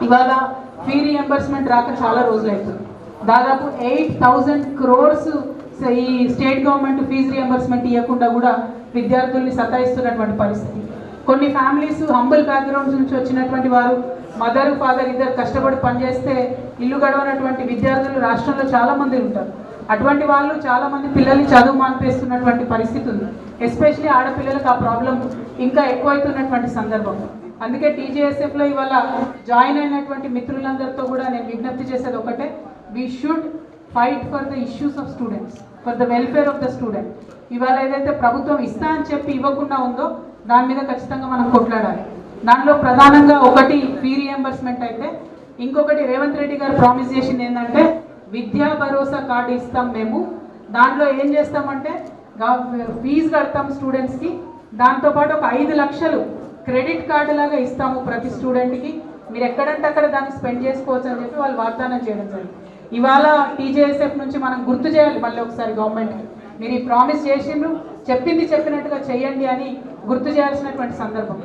ఇవాళ fee reimbursement రాక చాలా రోజులు అవుతుంది. దాదాపు 8,000 crores ఈ స్టేట్ గవర్నమెంట్ ఫీజు రియంబర్స్మెంట్ ఇవ్వకుండా కూడా విద్యార్థుల్ని సతాయిస్తున్నటువంటి పరిస్థితి. కొన్ని ఫ్యామిలీస్ హంబుల్ బ్యాక్గ్రౌండ్స్ నుంచి వచ్చినటువంటి వారు మదర్ ఫాదర్ ఇద్దరు కష్టపడి పనిచేస్తే ఇల్లు గడవనటువంటి విద్యార్థులు రాష్ట్రంలో చాలామంది ఉంటారు. అటువంటి వాళ్ళు చాలామంది పిల్లల్ని చదువు మానిపేస్తున్నటువంటి పరిస్థితి ఉంది. ఎస్పెషలీ ఆడపిల్లలకు ఆ ప్రాబ్లం ఇంకా ఎక్కువైతున్నటువంటి సందర్భం. అందుకే టీజేఎస్ఎఫ్లో ఇవాళ జాయిన్ అయినటువంటి మిత్రులందరితో కూడా నేను విజ్ఞప్తి చేసేది ఒకటే, we should fight for the issues of students, for the welfare of the student. ఇవాళ ఏదైతే ప్రభుత్వం ఇస్తా అని చెప్పి ఇవ్వకుండా ఉందో దాని మీద ఖచ్చితంగా మనం కొట్లాడాలి. దానిలో ప్రధానంగా ఒకటి ఫీ రియంబర్స్మెంట్ అయితే, ఇంకొకటి రేవంత్ రెడ్డి గారు ప్రామిస్ చేసింది ఏంటంటే విద్యా భరోసా కార్డు ఇస్తాం మేము. దాంట్లో ఏం చేస్తామంటే ఫీజు కడతాం స్టూడెంట్స్కి, దాంతోపాటు ఒక 5 లక్షలు క్రెడిట్ కార్డు లాగా ఇస్తాము ప్రతి స్టూడెంట్కి, మీరు ఎక్కడంటే అక్కడ దాన్ని స్పెండ్ చేసుకోవచ్చు అని చెప్పి వాళ్ళు వాగ్దానం చేయడం జరిగింది. ఇవాళ టీజేఎస్ఎఫ్ నుంచి మనం గుర్తు చేయాలి మళ్ళీ ఒకసారి గవర్నమెంట్కి, మీరు ఈ ప్రామిస్ చేసిండ్రు, చెప్పింది చెప్పినట్టుగా చేయండి అని గుర్తు చేయాల్సినటువంటి సందర్భం.